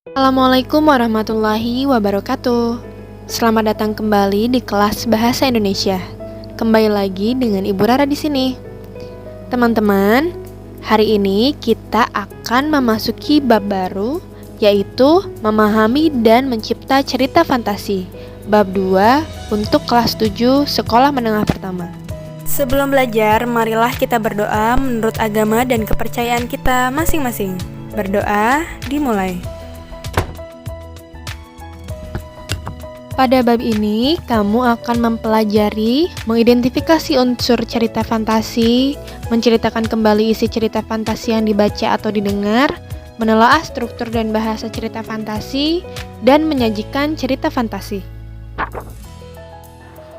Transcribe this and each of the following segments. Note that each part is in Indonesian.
Assalamualaikum warahmatullahi wabarakatuh. Selamat datang kembali di kelas Bahasa Indonesia. Kembali lagi dengan Ibu Rara di sini. Teman-teman, hari ini kita akan memasuki bab baru, yaitu memahami dan mencipta cerita fantasi. Bab 2 untuk kelas 7 sekolah menengah pertama. Sebelum belajar, marilah kita berdoa menurut agama dan kepercayaan kita masing-masing. Berdoa dimulai. Pada bab ini, kamu akan mempelajari mengidentifikasi unsur cerita fantasi, menceritakan kembali isi cerita fantasi yang dibaca atau didengar, menelaah struktur dan bahasa cerita fantasi, dan menyajikan cerita fantasi.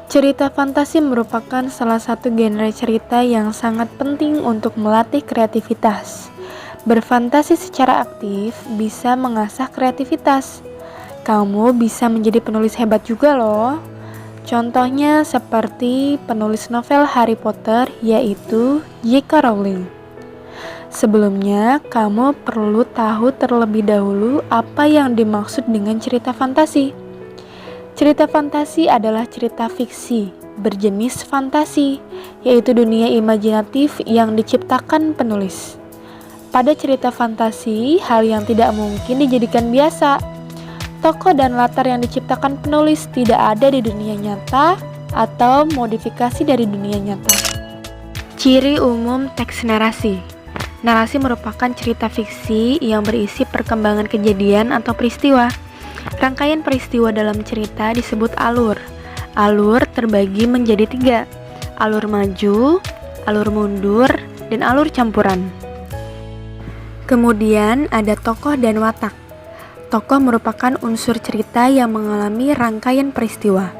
Cerita fantasi merupakan salah satu genre cerita yang sangat penting untuk melatih kreativitas. Berfantasi secara aktif bisa mengasah kreativitas. Kamu bisa menjadi penulis hebat juga loh. Contohnya seperti penulis novel Harry Potter, yaitu J.K. Rowling. Sebelumnya, kamu perlu tahu terlebih dahulu apa yang dimaksud dengan cerita fantasi. Cerita fantasi adalah cerita fiksi berjenis fantasi, yaitu dunia imajinatif yang diciptakan penulis. Pada cerita fantasi, hal yang tidak mungkin dijadikan biasa. Tokoh dan latar yang diciptakan penulis tidak ada di dunia nyata atau modifikasi dari dunia nyata. Ciri umum teks narasi. Narasi merupakan cerita fiksi yang berisi perkembangan kejadian atau peristiwa. Rangkaian peristiwa dalam cerita disebut alur. Alur terbagi menjadi 3, alur maju, alur mundur, dan alur campuran. Kemudian ada tokoh dan watak. Tokoh merupakan unsur cerita yang mengalami rangkaian peristiwa.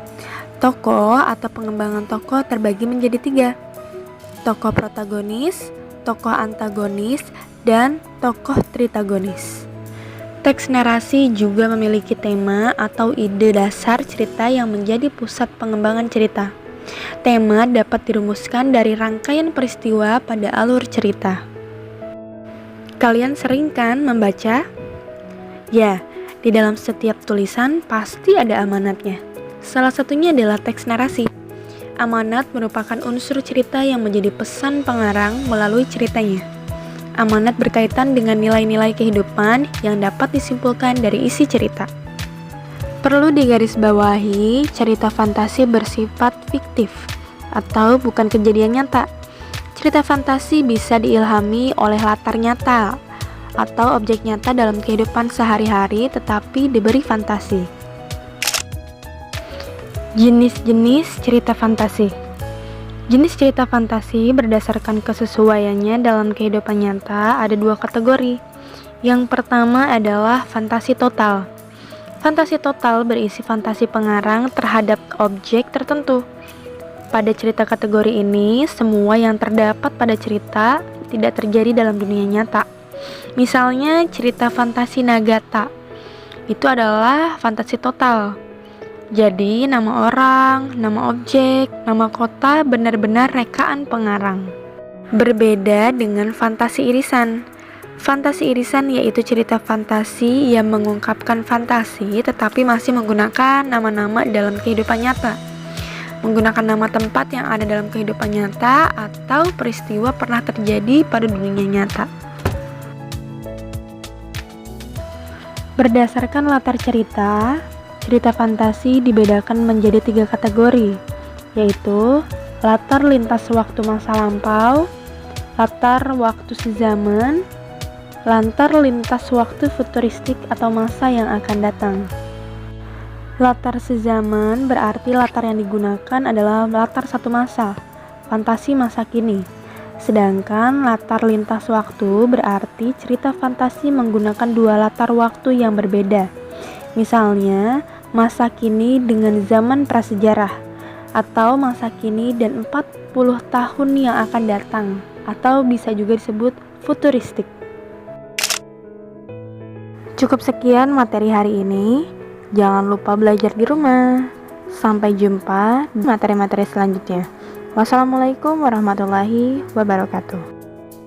Tokoh atau pengembangan tokoh terbagi menjadi 3, tokoh protagonis, tokoh antagonis, dan tokoh tritagonis. Teks narasi juga memiliki tema atau ide dasar cerita yang menjadi pusat pengembangan cerita. Tema dapat dirumuskan dari rangkaian peristiwa pada alur cerita. Kalian sering kan membaca? Ya, di dalam setiap tulisan pasti ada amanatnya. Salah satunya adalah teks narasi. Amanat merupakan unsur cerita yang menjadi pesan pengarang melalui ceritanya. Amanat berkaitan dengan nilai-nilai kehidupan yang dapat disimpulkan dari isi cerita. Perlu digarisbawahi, cerita fantasi bersifat fiktif atau bukan kejadian nyata. Cerita fantasi bisa diilhami oleh latar nyata atau objek nyata dalam kehidupan sehari-hari tetapi diberi fantasi. Jenis-jenis cerita fantasi. Jenis cerita fantasi berdasarkan kesesuaiannya dalam kehidupan nyata ada 2 kategori. Yang pertama adalah fantasi total. Fantasi total berisi fantasi pengarang terhadap objek tertentu. Pada cerita kategori ini, semua yang terdapat pada cerita tidak terjadi dalam dunia nyata. Misalnya cerita fantasi Nagata, itu adalah fantasi total. Jadi nama orang, nama objek, nama kota benar-benar rekaan pengarang. Berbeda dengan fantasi irisan. Fantasi irisan yaitu cerita fantasi yang mengungkapkan fantasi tetapi masih menggunakan nama-nama dalam kehidupan nyata. Menggunakan nama tempat yang ada dalam kehidupan nyata atau peristiwa pernah terjadi pada dunia nyata. Berdasarkan latar cerita, cerita fantasi dibedakan menjadi 3 kategori, yaitu latar lintas waktu masa lampau, latar waktu sezaman, latar lintas waktu futuristik atau masa yang akan datang. Latar sezaman berarti latar yang digunakan adalah latar satu masa, fantasi masa kini. Sedangkan latar lintas waktu berarti cerita fantasi menggunakan 2 latar waktu yang berbeda. Misalnya, masa kini dengan zaman prasejarah, atau masa kini dan 40 tahun yang akan datang, atau bisa juga disebut futuristik. Cukup sekian materi hari ini. Jangan lupa belajar di rumah. Sampai jumpa di materi-materi selanjutnya. Wassalamualaikum warahmatullahi wabarakatuh.